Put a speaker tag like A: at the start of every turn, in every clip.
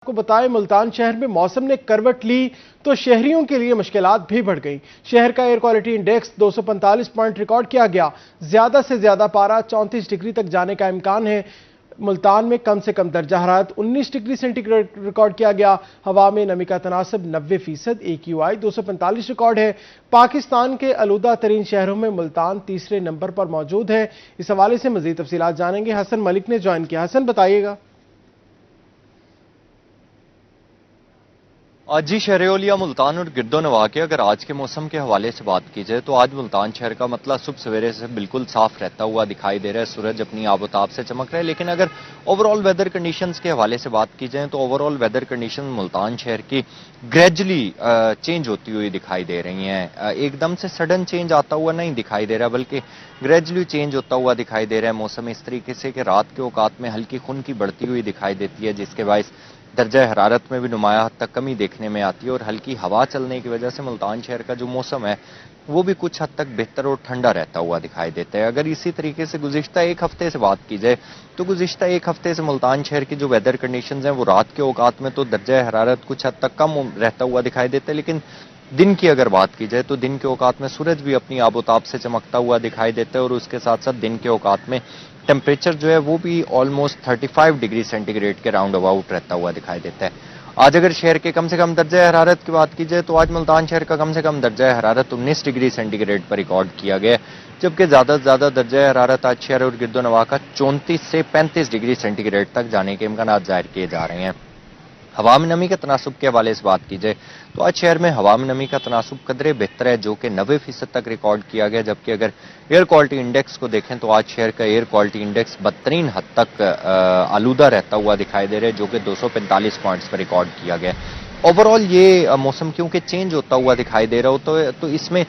A: आपको बताएं, मुल्तान शहर में मौसम ने करवट ली तो शहरियों के लिए मुश्किलात भी बढ़ गई। शहर का air quality index 245 point record किया गया। ज्यादा से ज्यादा पारा 34 डिग्री तक जाने का इम्कान है। मुल्तान में कम से कम दर्जा हरारत 19 डिग्री सेंटीग्रेड रिकॉर्ड किया गया। हवा में नमी का तनासब 90%, AQI 245 रिकॉर्ड है। पाकिस्तान के आलूदा तरीन शहरों में मुल्तान तीसरे नंबर पर मौजूद है। इस हवाले से मजीद तफसीलात जानेंगे। हसन मलिक ने ज्वाइन किया। हसन, बताइएगा।
B: जी, शहर-ए-औलिया मुल्तान और गिरदो-नवाह के अगर आज के मौसम के हवाले से बात की जाए तो आज मुल्तान शहर का मतलब सुबह सवेरे से बिल्कुल साफ रहता हुआ दिखाई दे रहा है। सूरज अपनी आबोताब से चमक रहा है। लेकिन अगर ओवरऑल वेदर कंडीशंस के हवाले से बात की जाए तो ओवरऑल वेदर कंडीशन मुल्तान शहर की ग्रेजुअली चेंज होती हुई दिखाई दे रही हैं। एकदम से सडन चेंज आता हुआ नहीं दिखाई दे रहा, बल्कि ग्रेजुअली चेंज होता हुआ दिखाई दे रहा है। मौसम इस तरीके से कि रात के औकात में हल्की खुन की बढ़ती हुई दिखाई देती है, जिसके बायस दर्जा हरारत में भी नुमाया हद तक कमी देखने में आती है। और हल्की हवा चलने की वजह से मुल्तान शहर का जो मौसम है वो भी कुछ हद तक बेहतर और ठंडा रहता हुआ दिखाई देता है। अगर इसी तरीके से गुज़िश्ता एक हफ्ते से बात की जाए तो गुज़िश्ता एक हफ्ते से मुल्तान शहर की जो वेदर कंडीशंस हैं वो रात के औकात में तो दर्जा हरारत कुछ हद तक कम रहता हुआ दिखाई देता है। लेकिन दिन की अगर बात की जाए तो दिन के औकात में सूरज भी अपनी आबोताब से चमकता हुआ दिखाई देता है। और उसके साथ साथ दिन के औकात में टेम्परेचर जो है वो भी ऑलमोस्ट 35 डिग्री सेंटीग्रेड के राउंड अबाउट रहता हुआ दिखाई देता है। आज अगर शहर के कम से कम दर्जा हरारत की बात की जाए तो आज मुल्तान शहर का कम से कम दर्जा हरारत 19 डिग्री सेंटीग्रेड पर रिकॉर्ड किया गया है, जबकि ज्यादा से ज्यादा दर्जा हरारत आज शहर और गिरदो-नवाह का 34 से 35 डिग्री सेंटीग्रेड तक जाने के इम्कान जाहिर किए जा रहे हैं। हवा में नमी के तनासुब के हवाले से बात की जाए तो आज शहर में हवा में नमी का तनासुब कदरे बेहतर है, जो कि 90% तक रिकॉर्ड किया गया। जबकि अगर एयर क्वालिटी इंडेक्स को देखें तो आज शहर का एयर क्वालिटी इंडेक्स बदतरीन हद तक आलूदा रहता हुआ दिखाई दे रहा है, जो कि 245 पॉइंट्स पर रिकॉर्ड किया गया। ओवरऑल ये मौसम क्योंकि चेंज होता हुआ दिखाई दे रहा हो तो इसमें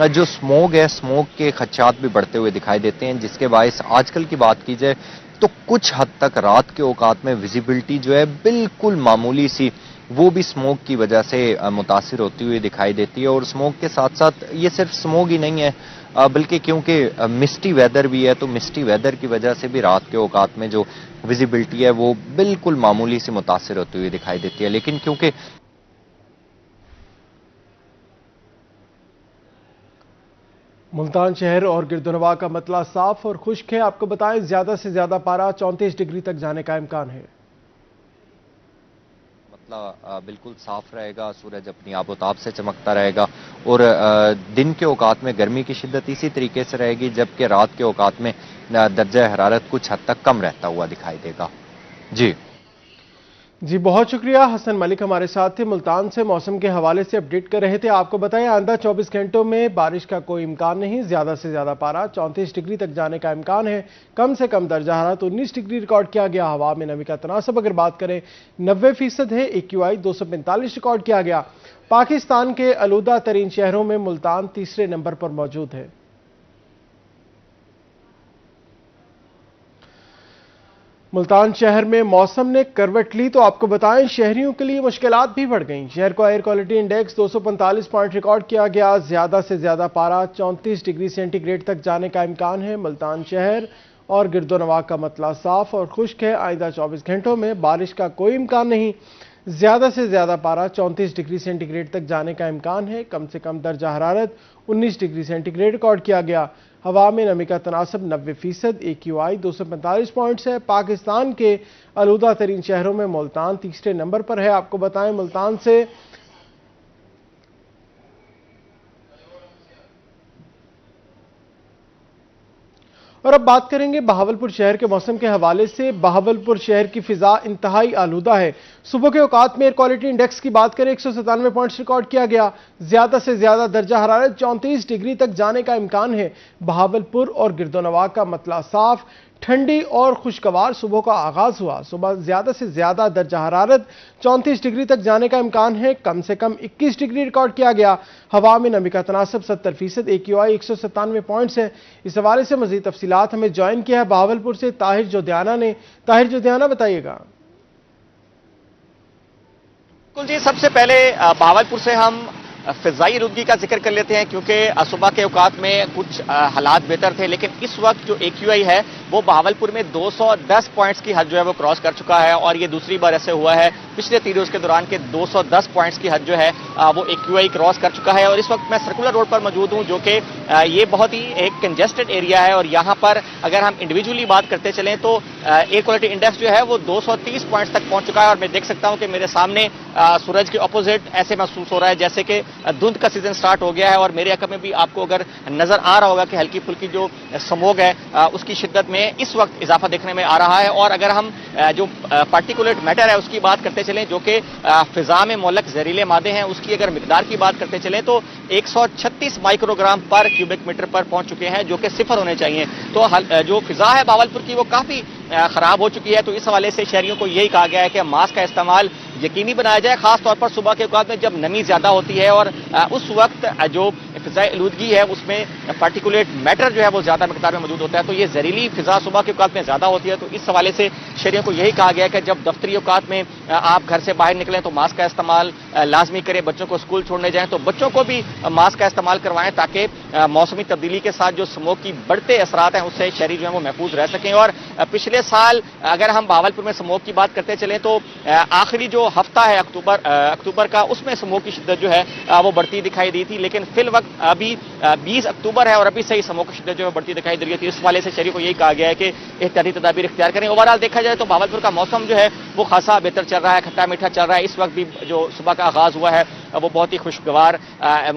B: जो स्मोग है, स्मोग के खदशात भी बढ़ते हुए दिखाई देते हैं, जिसके बायस आजकल की बात की जाए तो कुछ हद तक रात के औकात में विजिबिलिटी जो है बिल्कुल मामूली सी वो भी स्मोक की वजह से मुतासिर होती हुई दिखाई देती है। और स्मोक के साथ साथ ये सिर्फ स्मोक ही नहीं है, बल्कि क्योंकि मिस्टी वेदर भी है तो मिस्टी वेदर की वजह से भी रात के औकात में जो विजिबिलिटी है वो बिल्कुल मामूली सी मुतासिर होती हुई दिखाई देती है। लेकिन क्योंकि
A: मुल्तान शहर और गिरदो-नवाह का मतला साफ और खुश्क है। आपको बताएं, ज्यादा से ज्यादा पारा 34 डिग्री तक जाने का इम्कान है।
B: बिल्कुल साफ रहेगा, सूरज अपनी आबोताब से चमकता रहेगा और दिन के औकात में गर्मी की शिद्दत इसी तरीके से रहेगी, जबकि रात के औकात में दर्जा हरारत कुछ हद तक कम रहता हुआ दिखाई देगा।
A: जी, बहुत शुक्रिया। हसन मलिक हमारे साथ थे, मुल्तान से मौसम के हवाले से अपडेट कर रहे थे। आपको बताएं, आइंदा 24 घंटों में बारिश का कोई इम्कान नहीं। ज्यादा से ज्यादा पारा 34 डिग्री तक जाने का इम्कान है। कम से कम दर्जा हरारत 19 डिग्री रिकॉर्ड किया गया। हवा में नमी का तनासब अगर बात करें 90% है। AQI 245 रिकॉर्ड किया गया। पाकिस्तान के आलूदा तरीन शहरों में मुल्तान तीसरे नंबर पर मौजूद है। मुल्तान शहर में मौसम ने करवट ली तो आपको बताएं, शहरियों के लिए मुश्किलात भी बढ़ गईं। शहर का air quality index 245 point record किया गया। ज्यादा से ज्यादा पारा 34 डिग्री सेंटीग्रेड तक जाने का इम्कान है। मुल्तान शहर और गिरदो-नवाह का मतला साफ और खुश्क है। आइंदा 24 घंटों में बारिश का कोई इम्कान नहीं। ज्यादा से ज्यादा पारा 34 डिग्री सेंटीग्रेड तक जाने का इम्कान है। कम से कम दर्जा हरारत 19 डिग्री सेंटीग्रेड रिकॉर्ड किया गया। हवा में नमी का तनासब 90%, AQI 245 पॉइंट्स है। पाकिस्तान के आलूदा तरीन शहरों में मुल्तान तीसरे नंबर पर है। आपको बताएं, मुल्तान से और अब बात करेंगे बहावलपुर शहर के मौसम के हवाले से। बहावलपुर शहर की फिजा इंतहाई आलूदा है। सुबह के औकात में एयर क्वालिटी इंडेक्स की बात करें 197 पॉइंट्स रिकॉर्ड किया गया। ज्यादा से ज्यादा दर्जा हरारत 34 डिग्री तक जाने का इम्कान है। बहावलपुर और गिरदो-नवाह का मतला साफ, ठंडी और खुशगवार सुबह का आगाज हुआ। सुबह ज्यादा से ज्यादा दर्जा हरारत 34 डिग्री तक जाने का इम्कान है। कम से कम 21 डिग्री रिकॉर्ड किया गया। हवा में नमी का तनासब 70%, AQI 197 पॉइंट्स है। इस हवाले से मजीद तफसीलात हमें ज्वाइन किया है बहावलपुर से ताहिर जोधियाना ने। ताहिर जोधियाना, बताइएगा।
C: बिल्कुल जी, सबसे पहले बहावलपुर से हम फिजाई आलूदगी का जिक्र कर लेते हैं, क्योंकि सुबह के औकात में कुछ हालात बेहतर थे, लेकिन इस वक्त जो AQI है वो बहावलपुर में 210 पॉइंट्स की हद जो है वो क्रॉस कर चुका है और ये दूसरी बार ऐसे हुआ है पिछले 3 रोज के दौरान के 210 पॉइंट्स की हद जो है वो AQI क्रॉस कर चुका है। और इस वक्त मैं सर्कुलर रोड पर मौजूद हूं, जो कि ये बहुत ही एक कंजेस्टेड एरिया है। और यहाँ पर अगर हम इंडिविजुअली बात करते चलें तो एयर क्वालिटी इंडेक्स जो है वो 230 पॉइंट्स तक पहुंच चुका है। और मैं देख सकता हूं कि मेरे सामने सूरज के ऑपोजिट ऐसे महसूस हो रहा है जैसे कि धुंध का सीजन स्टार्ट हो गया है। और मेरे अकब में भी आपको अगर नजर आ रहा होगा कि हल्की फुल्की जो स्मोग है उसकी शिद्दत में इस वक्त इजाफा देखने में आ रहा है। और अगर हम जो पार्टिकुलेट मैटर है उसकी बात करते चलें, जो कि फिजा में मोलक जहरीले मादे हैं, उसकी अगर मिकदार की बात करते चलें तो 136 माइक्रोग्राम पर क्यूबिक मीटर पर पहुंच चुके हैं, जो कि सिफर होने चाहिए। तो जो फिजा है बावलपुर की वो काफी खराब हो चुकी है। तो इस हवाले से शहरियों को यही कहा गया है कि मास्क का इस्तेमाल यकीनी बनाया जाए, खास तौर पर सुबह के औकात में जब नमी ज्यादा होती है और उस वक्त जो फिजाई आलूदगी है उसमें पार्टिकुलेट मैटर जो है वो ज्यादा मिकदार में मौजूद होता है। तो ये जहरीली फिजा सुबह के औकात में ज्यादा होती है। तो इस हवाले से शहरियों को यही कहा गया है कि जब दफ्तरी औकात में आप घर से बाहर निकलें तो मास्क का इस्तेमाल लाजमी करें। बच्चों को स्कूल छोड़ने जाएं तो बच्चों को भी मास्क का इस्तेमाल करवाएं, ताकि मौसमी तब्दीली के साथ जो स्मोक की बढ़ते असरात हैं उससे शहरी जो है वो महफूज रह सकें। और पिछले साल अगर हम भावलपुर में स्मोक की बात करते चलें तो आखिरी जो हफ्ता है अक्टूबर का, उसमें स्मोक की शिद्दत जो है वो बढ़ती दिखाई दी थी। लेकिन फिल वक्त अभी 20 अक्टूबर है और अभी से ही स्मोक की शिद्दत जो है बढ़ती दिखाई दे रही थी। इस वाले से शहरी को यही कहा गया है कि एहतियाती तदाबीर इख्तियार करें। ओवरऑल देखा जाए तो भावलपुर का मौसम जो है वो खासा बेहतर चल रहा है, खट्टा मीठा चल रहा है। इस वक्त भी जो सुबह का आगाज हुआ है वो बहुत ही खुशगवार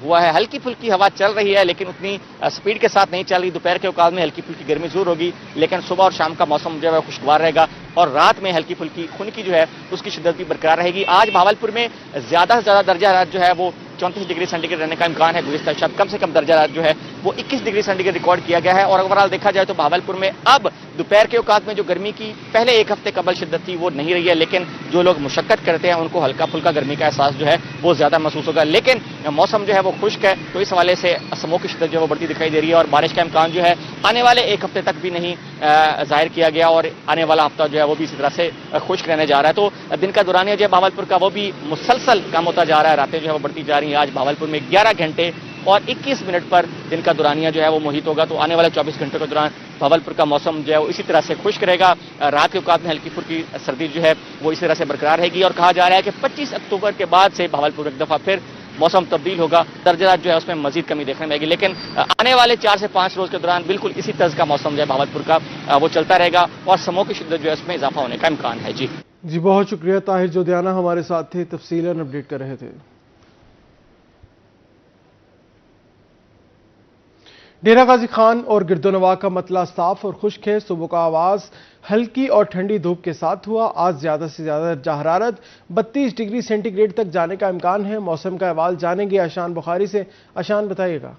C: हुआ है। हल्की फुल्की हवा चल रही है लेकिन उतनी स्पीड के साथ नहीं चल रही। दोपहर के औकात में हल्की फुल्की गर्मी जरूर होगी, लेकिन सुबह और शाम का मौसम जो है खुशगवार रहेगा और रात में हल्की फुल्की खुनकी जो है उसकी शिद्दत भी बरकरार रहेगी। आज भावलपुर में ज्यादा से ज्यादा दर्जा हरारत जो है वो 34 डिग्री सेंटीग्रेड रहने का इम्कान है। गुज़िश्ता शब कम से कम दर्जा हरारत जो है वो 21 डिग्री सेंटीग्रेड रिकॉर्ड किया गया है। और ओवरऑल देखा जाए तो भावलपुर में अब दोपहर के औकात में जो गर्मी की पहले एक हफ्ते कबल शिद्दत थी वो नहीं रही है, लेकिन जो लोग मुशक्कत करते हैं उनको हल्का फुल्का गर्मी का एहसास जो है वो ज्यादा महसूस होगा। लेकिन मौसम जो है वो खुश्क है, तो इस हवाले से स्मोक की शिद्दत जो है वो बढ़ती दिखाई दे रही है। और बारिश का इम्कान जो है आने वाले एक हफ्ते तक भी नहीं जाहिर किया गया और आने वाला हफ्ता जो है वो भी इसी तरह से खुश्क रहने जा रहा है। तो दिन का दौरानिया जो है भावलपुर का वो भी मुसलसल कम होता जा रहा है, रातें जो है वो बढ़ती जा रही हैं। आज भावलपुर में 11 घंटे और 21 मिनट पर दिन का दौरानिया जो है वो मुहित होगा। तो आने वाले 24 घंटों के दौरान भावलपुर का मौसम जो है वो इसी तरह से खुश्क रहेगा। रात के औकात में हल्की फुल्की सर्दी जो है वो इसी तरह से बरकरार रहेगी। और कहा जा रहा है कि 25 अक्टूबर के बाद से भावलपुर एक दफा फिर मौसम तब्दील होगा, दर्जा जो है उसमें मजीद कमी देखने में आएगी। लेकिन आने वाले 4 से 5 रोज के दौरान बिल्कुल इसी तर्ज का मौसम जो है भावलपुर का वो चलता रहेगा और स्मोक की शिद्दत जो है उसमें इजाफा होने का इम्कान है। जी
A: बहुत शुक्रिया ताहिर जोधियाना हमारे साथ थे, तफसीलन अपडेट कर रहे थे। डेरा गाजी खान और गिरदोनवा का मतला साफ और खुश्क है। सुबह का आवाज हल्की और ठंडी धूप के साथ हुआ। आज ज्यादा से ज्यादा दर्जा हरारत 32 डिग्री सेंटीग्रेड तक जाने का इम्कान है। मौसम का अहवाल जानेंगे आशान बुखारी से। आशान बताइएगा।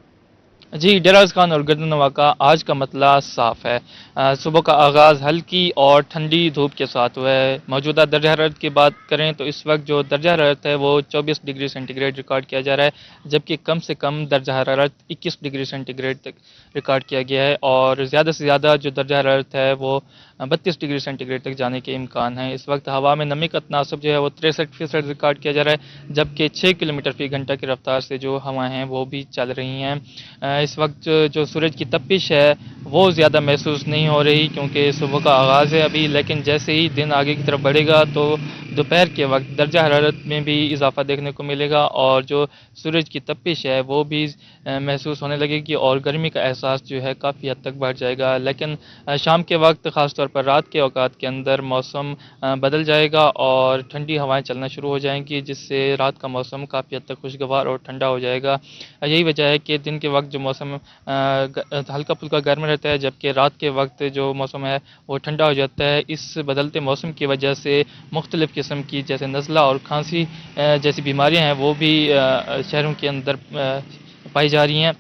D: जी, डेरा गाजी खान और गिरदोनवा का आज का मतला साफ है। सुबह का आगाज़ हल्की और ठंडी धूप के साथ हुआ है। मौजूदा दर्जा हरारत की बात करें तो इस वक्त जो दर्जा हरारत है वो 24 डिग्री सेंटीग्रेड रिकॉर्ड किया जा रहा है, जबकि कम से कम दर्जा हरारत 21 डिग्री सेंटीग्रेड तक रिकॉर्ड किया गया है। और ज़्यादा से ज़्यादा जो दर्जा हरारत है वो 32 डिग्री सेंटीग्रेड तक जाने के इम्कान है। इस वक्त हवा में नमी का तनासब जो है वो 63% रिकॉर्ड किया जा रहा है, जबकि 6 किलोमीटर फी घंटा की रफ्तार से जो हवाएं हैं वो भी चल रही हैं। इस वक्त जो सूरज की तपिश है वो ज़्यादा महसूस नहीं हो रही क्योंकि सुबह का आगाज़ है अभी, लेकिन जैसे ही दिन आगे की तरफ बढ़ेगा तो दोपहर के वक्त दर्जा हरारत में भी इजाफा देखने को मिलेगा और जो सूरज की तपिश है वो भी महसूस होने लगेगी और गर्मी का एहसास जो है काफ़ी हद तक बढ़ जाएगा। लेकिन शाम के वक्त ख़ास तौर पर रात के औकात के अंदर मौसम बदल जाएगा और ठंडी हवाएं चलना शुरू हो जाएंगी, जिससे रात का मौसम काफ़ी हद तक खुशगवार और ठंडा हो जाएगा। यही वजह है कि दिन के वक्त जो मौसम हल्का फुल्का गर्म रहता है, जबकि रात के वक्त जो मौसम है वो ठंडा हो जाता है। इस बदलते मौसम की वजह से मुख्तलिफ़ किस्म की जैसे नज़ला और खांसी जैसी बीमारियां हैं वो भी शहरों के अंदर पाई जा रही हैं,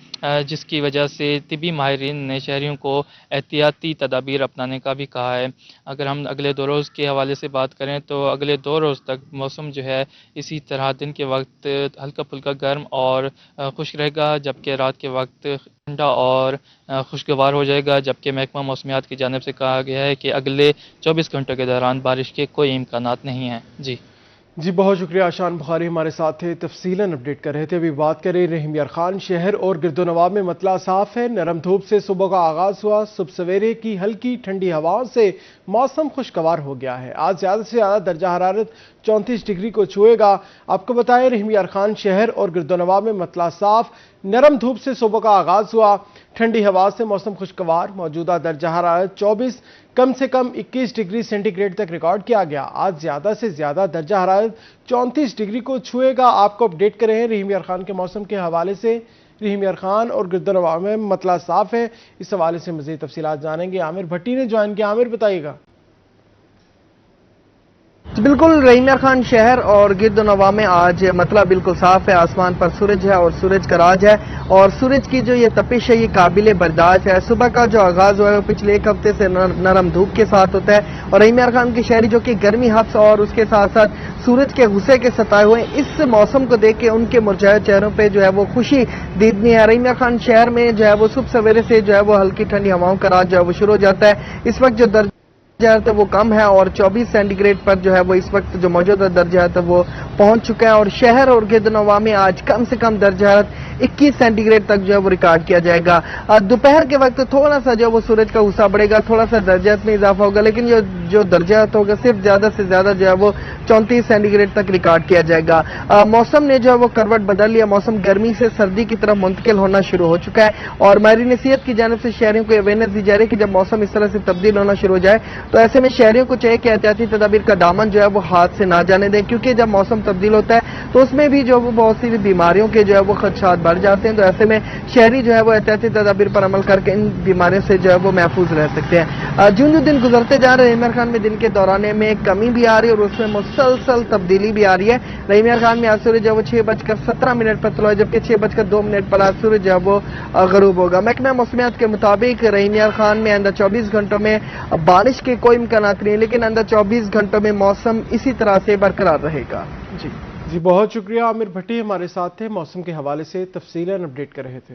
D: जिसकी वजह से तिबी माहिरीन ने शहरियों को एहतियाती तदाबीर अपनाने का भी कहा है। अगर हम अगले 2 रोज़ के हवाले से बात करें तो अगले 2 रोज़ तक मौसम जो है इसी तरह दिन के वक्त हल्का फुल्का गर्म और खुश्क रहेगा, जबकि रात के वक्त ठंडा और खुशगवार हो जाएगा। जबकि महकमा मौसमियात की जानिब से कहा गया है कि अगले 24 घंटों के दौरान बारिश के कोई इम्कानात नहीं हैं। जी
A: जी बहुत शुक्रिया। आशान बुखारी हमारे साथ थे, तफसीलन अपडेट कर रहे थे। अभी बात करें रहीम यार खान। शहर और गिरदोनवा में मतला साफ है। नरम धूप से सुबह का आगाज हुआ। सुबह सवेरे की हल्की ठंडी हवाओं से मौसम खुशगवार हो गया है। आज ज्यादा से ज्यादा दर्जा हरारत 34 डिग्री को छुएगा। आपको बताएं रहीम यार खान शहर और गिरदोनवा में मतला साफ, नरम धूप से सुबह का आगाज हुआ। ठंडी हवा से मौसम खुशगवार। मौजूदा दर्जा हरारत 24 कम से कम 21 डिग्री सेंटीग्रेड तक रिकॉर्ड किया गया। आज ज्यादा से ज्यादा दर्जा हरारत 34 डिग्री को छुएगा। आपको अपडेट कर रहे हैं रहीम यार खान के मौसम के हवाले से। रहीम यार खान और गिरदोनवा में मतला साफ है। इस हवाले से मजीद तफसीलात जानेंगे। आमिर भट्टी ने ज्वाइन किया। आमिर बताइएगा।
E: बिल्कुल, रहीम यार खान शहर और गिरदोनवा में आज मतलब बिल्कुल साफ है। आसमान पर सूरज है और सूरज का राज है, और सूरज की जो ये तपिश है ये काबिल बर्दाश्त है। सुबह का जो आगाज हुआ है वो पिछले एक हफ्ते से नरम धूप के साथ होता है, और रहीम यार खान के शहरी जो कि गर्मी हफ्स और उसके साथ साथ सूरज के गुस्से के सताए हुए, इस मौसम को देख के उनके मुरझाए चेहरों पे जो है वो खुशी दीदनी है। रहीम यार खान शहर में जो है वो सुबह सवेरे से जो है वो हल्की ठंडी हवाओं का राज जो है वो शुरू हो जाता है। इस वक्त जो दर्जा तो वो कम है और 24 सेंटीग्रेड पर जो है वो इस वक्त जो मौजूदा दर्जा है तो वो पहुंच चुका है। और शहर और गिरदोनवा में आज कम से कम दर्जा 21 सेंटीग्रेड तक जो है वो रिकॉर्ड किया जाएगा। दोपहर के वक्त थोड़ा सा जो है वो सूरज का गुस्सा बढ़ेगा, थोड़ा सा दर्जात में इजाफा होगा, लेकिन जो दर्जात होगा सिर्फ ज्यादा से ज्यादा जो है वो 34 सेंटीग्रेड तक रिकॉर्ड किया जाएगा। मौसम ने जो है वो करवट बदल लिया। मौसम गर्मी से सर्दी की तरफ मुंतकिल होना शुरू हो चुका है, और माहिरीन सेहत की जानिब से शहरियों को अवेयरनेस दी जा रही है कि जब मौसम इस तरह से तब्दील होना शुरू हो जाए तो ऐसे में शहरियों को चाहिए कि एहतियाती तदाबीर का दामन जो है वो हाथ से ना जाने दें, क्योंकि जब मौसम तब्दील होता है तो उसमें भी जो वो बहुत सी बीमारियों के जो है वो खदशात बढ़ जाते हैं। तो ऐसे में शहरी जो है वो एहतियाती तदाबीर पर अमल करके इन बीमारियों से जो है वो महफूज रह सकते हैं। जो दिन गुजरते जा रहे हैं रहीम यार खान में दिन के दौराने में कमी भी आ रही है और उसमें मुसलसल तब्दीली भी आ रही है। रहीम यार खान में आज सूरज जो है वो 6:17 पर तुला है, जबकि 6:02 पर आज सूरज जो है वो गरूब होगा। महकमा मौसमियात के मुताबिक रहीम यार खान में आइंदा 24 घंटों में बारिश के कोई इम्कानात नहीं है, लेकिन आइंदा 24 घंटों में मौसम इसी तरह से बरकरार रहेगा।
A: जी बहुत शुक्रिया। आमिर भट्टी हमारे साथ थे, मौसम के हवाले से तफसीलन अपडेट कर रहे थे।